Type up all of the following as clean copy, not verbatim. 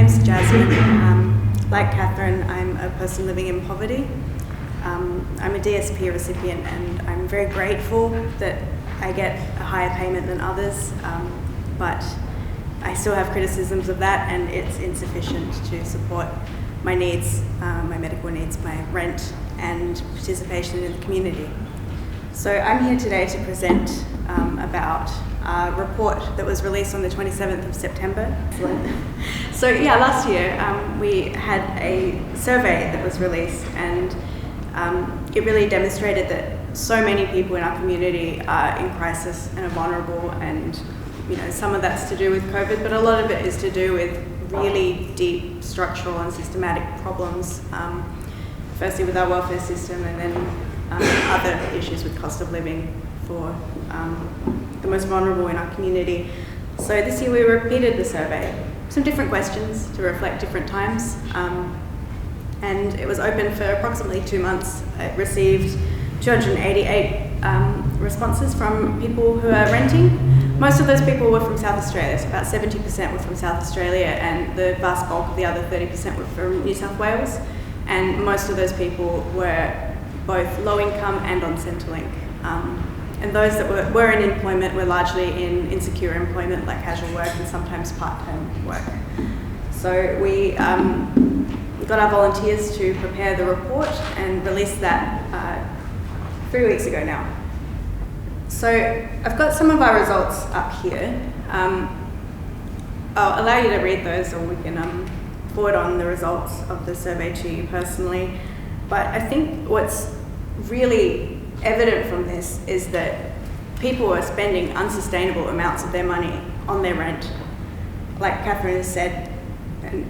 name's Jasmine. Like Catherine, I'm a person living in poverty. I'm a DSP recipient, and I'm very grateful that I get a higher payment than others, but I still have criticisms of that, and it's insufficient to support my needs, my medical needs, my rent, and participation in the community. So I'm here today to present about a report that was released on the 27th of September. So yeah, last year we had a survey that was released, and it really demonstrated that so many people in our community are in crisis and are vulnerable, and some of that's to do with COVID, but a lot of it is to do with really deep structural and systematic problems, firstly with our welfare system, and then other issues with cost of living for the most vulnerable in our community. So this year we repeated the survey, some different questions to reflect different times, and it was open for approximately 2 months. It received 288 responses from people who are renting. Most of those people were from South Australia, so about 70% were from South Australia, and the vast bulk of the other 30% were from New South Wales, and most of those people were both low income and on Centrelink. And those that were in employment were largely in insecure employment, like casual work and sometimes part-time work. So we got our volunteers to prepare the report and released that 3 weeks ago now. So I've got some of our results up here. I'll allow you to read those, or we can forward on the results of the survey to you personally. But I think what's really evident from this is that people are spending unsustainable amounts of their money on their rent. Like Catherine has said, and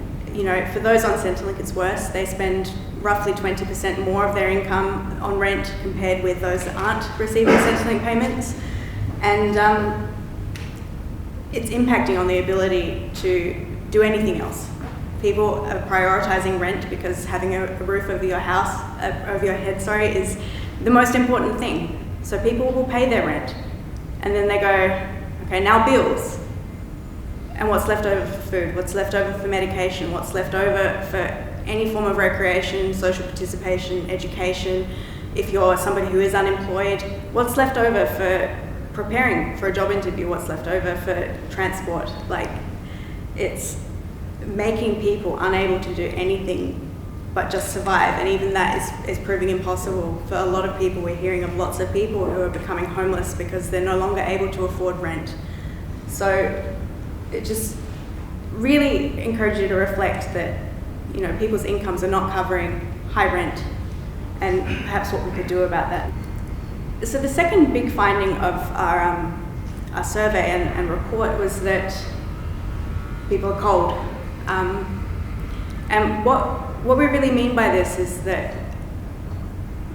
for those on Centrelink it's worse. They spend roughly 20% more of their income on rent compared with those that aren't receiving Centrelink payments. And it's impacting on the ability to do anything else. People are prioritising rent because having a roof over your house, over your head, is the most important thing. So people will pay their rent, and then they go, okay, now bills. And what's left over for food? What's left over for medication? What's left over for any form of recreation, social participation, education? If you're somebody who is unemployed, what's left over for preparing for a job interview? What's left over for transport? It's making people unable to do anything but just survive, and even that is proving impossible for a lot of people. We're hearing of lots of people who are becoming homeless because they're no longer able to afford rent. So it just really encourages you to reflect that people's incomes are not covering high rent, and perhaps what we could do about that. So the second big finding of our survey and report was that people are cold. And what we really mean by this is that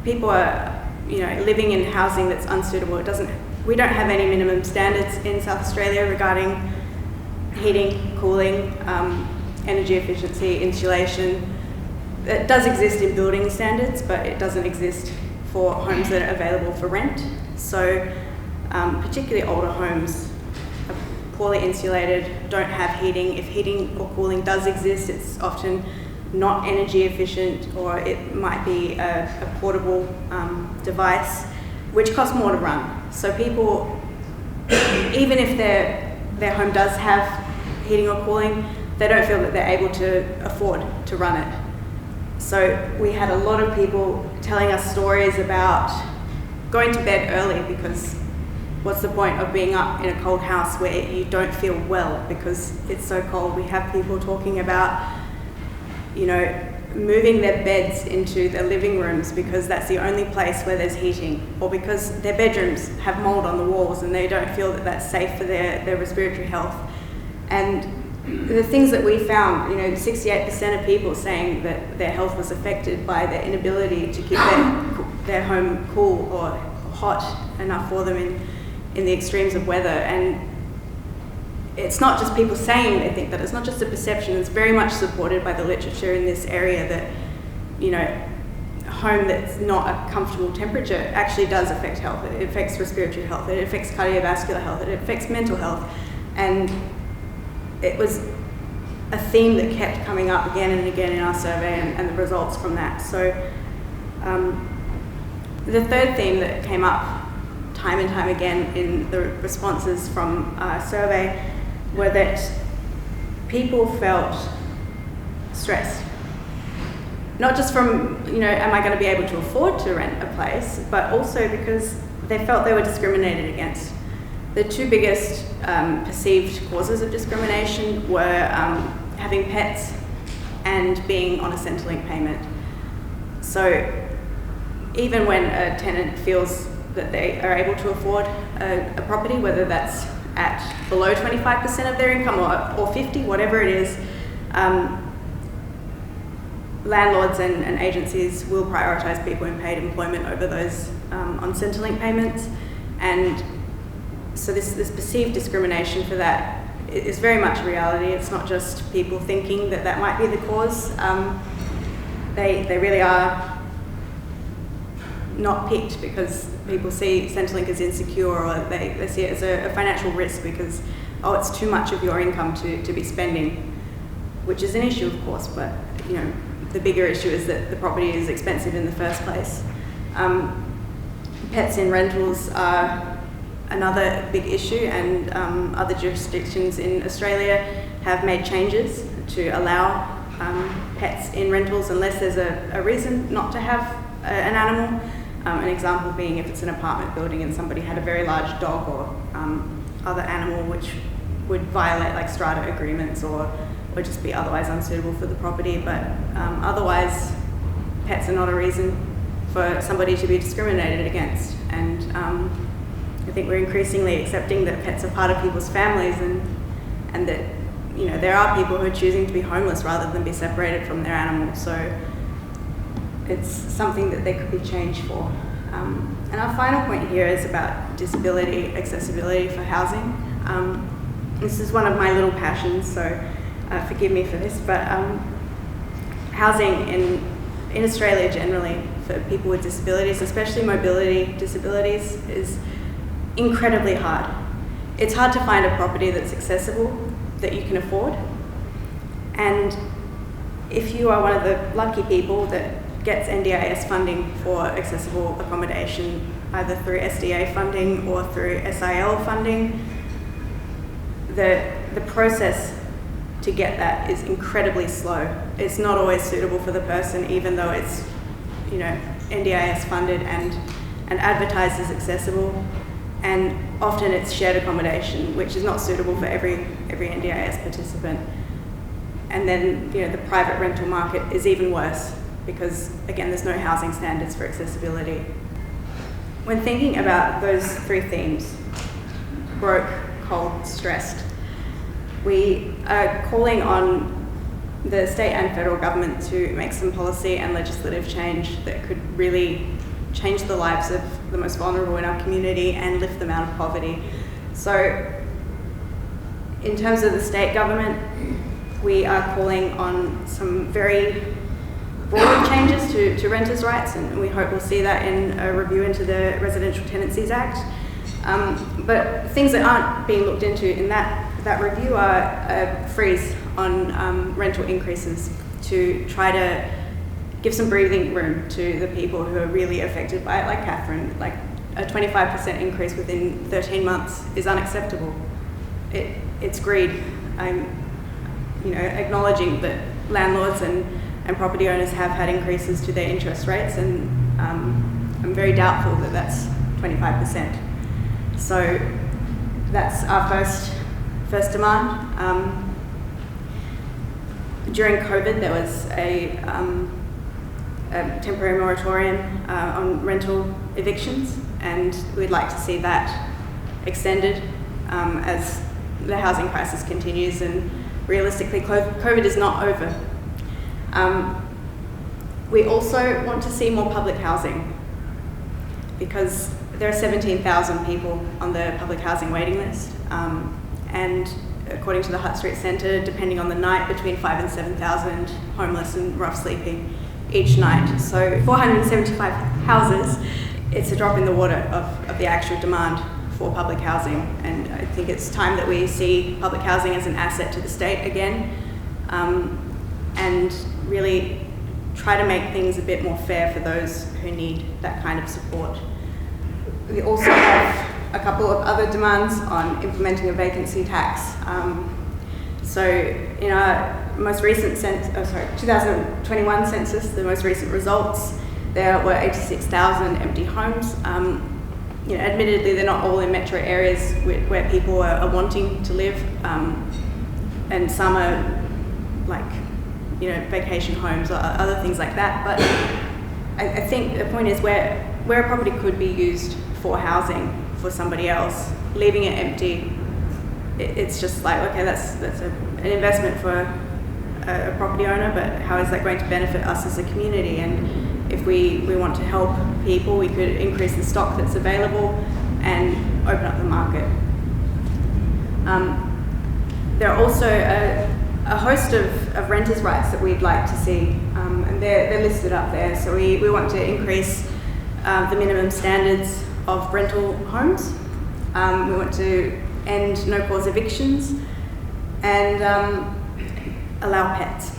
people are, living in housing that's unsuitable. We don't have any minimum standards in South Australia regarding heating, cooling, energy efficiency, insulation. It does exist in building standards, but it doesn't exist for homes that are available for rent. So particularly older homes are poorly insulated, don't have heating. If heating or cooling does exist, it's often not energy efficient, or it might be a portable device, which costs more to run. So people, even if their home does have heating or cooling, they don't feel that they're able to afford to run it. So we had a lot of people telling us stories about going to bed early because what's the point of being up in a cold house where you don't feel well because it's so cold? We have people talking about moving their beds into their living rooms because that's the only place where there's heating, or because their bedrooms have mold on the walls and they don't feel that that's safe for their respiratory health. And the things that we found, 68% of people saying that their health was affected by their inability to keep their home cool or hot enough for them in the extremes of weather. And it's not just people saying they think that, it's not just a perception, it's very much supported by the literature in this area that, a home that's not a comfortable temperature actually does affect health. It affects respiratory health, it affects cardiovascular health, it affects mental health. And it was a theme that kept coming up again and again in our survey and the results from that. So the third theme that came up time and time again in the responses from our survey were that people felt stressed. Not just from, am I going to be able to afford to rent a place, but also because they felt they were discriminated against. The two biggest perceived causes of discrimination were having pets and being on a Centrelink payment. So even when a tenant feels that they are able to afford a property, whether that's at below 25% of their income or 50, whatever it is, landlords and agencies will prioritise people in paid employment over those on Centrelink payments. And so this perceived discrimination for that is very much a reality. It's not just people thinking that might be the cause. They really are not picked because people see Centrelink as insecure, or they see it as a financial risk because, it's too much of your income to be spending, which is an issue, of course, but the bigger issue is that the property is expensive in the first place. Pets in rentals are another big issue, and other jurisdictions in Australia have made changes to allow pets in rentals unless there's a reason not to have an animal. An example being if it's an apartment building and somebody had a very large dog or other animal which would violate like strata agreements or just be otherwise unsuitable for the property. But otherwise, pets are not a reason for somebody to be discriminated against. And I think we're increasingly accepting that pets are part of people's families and that there are people who are choosing to be homeless rather than be separated from their animals. So it's something that there could be change for. And our final point here is about disability accessibility for housing. This is one of my little passions, so forgive me for this, but housing in Australia generally for people with disabilities, especially mobility disabilities, is incredibly hard. It's hard to find a property that's accessible, that you can afford. And if you are one of the lucky people that gets NDIS funding for accessible accommodation, either through SDA funding or through SIL funding, the process to get that is incredibly slow. It's not always suitable for the person, even though it's NDIS funded and advertised as accessible. And often it's shared accommodation, which is not suitable for every NDIS participant. And then the private rental market is even worse because, again, there's no housing standards for accessibility. When thinking about those three themes, broke, cold, stressed, we are calling on the state and federal government to make some policy and legislative change that could really change the lives of the most vulnerable in our community and lift them out of poverty. So in terms of the state government, we are calling on some very broad changes to renters' rights, and we hope we'll see that in a review into the Residential Tenancies Act. But things that aren't being looked into in that review are a freeze on rental increases to try to give some breathing room to the people who are really affected by it, like Catherine. Like a 25% increase within 13 months is unacceptable. It's greed. I'm acknowledging that landlords and property owners have had increases to their interest rates, and I'm very doubtful that that's 25%. So that's our first demand. During COVID, there was a temporary moratorium on rental evictions, and we'd like to see that extended as the housing crisis continues, and realistically COVID is not over. We also want to see more public housing because there are 17,000 people on the public housing waiting list, and according to the Hutt Street Centre, depending on the night, between 5,000 and 7,000 homeless and rough sleeping each night. So 475 houses, it's a drop in the water of the actual demand for public housing, and I think it's time that we see public housing as an asset to the state again. and really try to make things a bit more fair for those who need that kind of support. We also have a couple of other demands on implementing a vacancy tax. So in our most recent 2021 census, the most recent results, there were 86,000 empty homes. Admittedly, they're not all in metro areas where people are wanting to live, and some are vacation homes or other things like that. But I think the point is where a property could be used for housing for somebody else, leaving it empty, it's just like, okay, that's an investment for a property owner, but how is that going to benefit us as a community? And if we want to help people, we could increase the stock that's available and open up the market. There are also a host of renters' rights that we'd like to see, and they're listed up there. So we want to increase the minimum standards of rental homes. We want to end no-cause evictions and allow pets.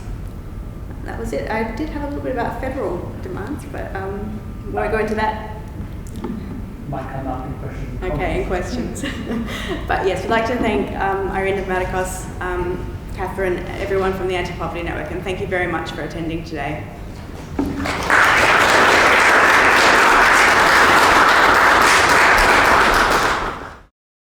That was it. I did have a little bit about federal demands, but won't go into that. Might come up in questions. Okay, in questions. But yes, we'd like to thank Irene Matikos, Catherine, everyone from the Anti-Poverty Network, and thank you very much for attending today.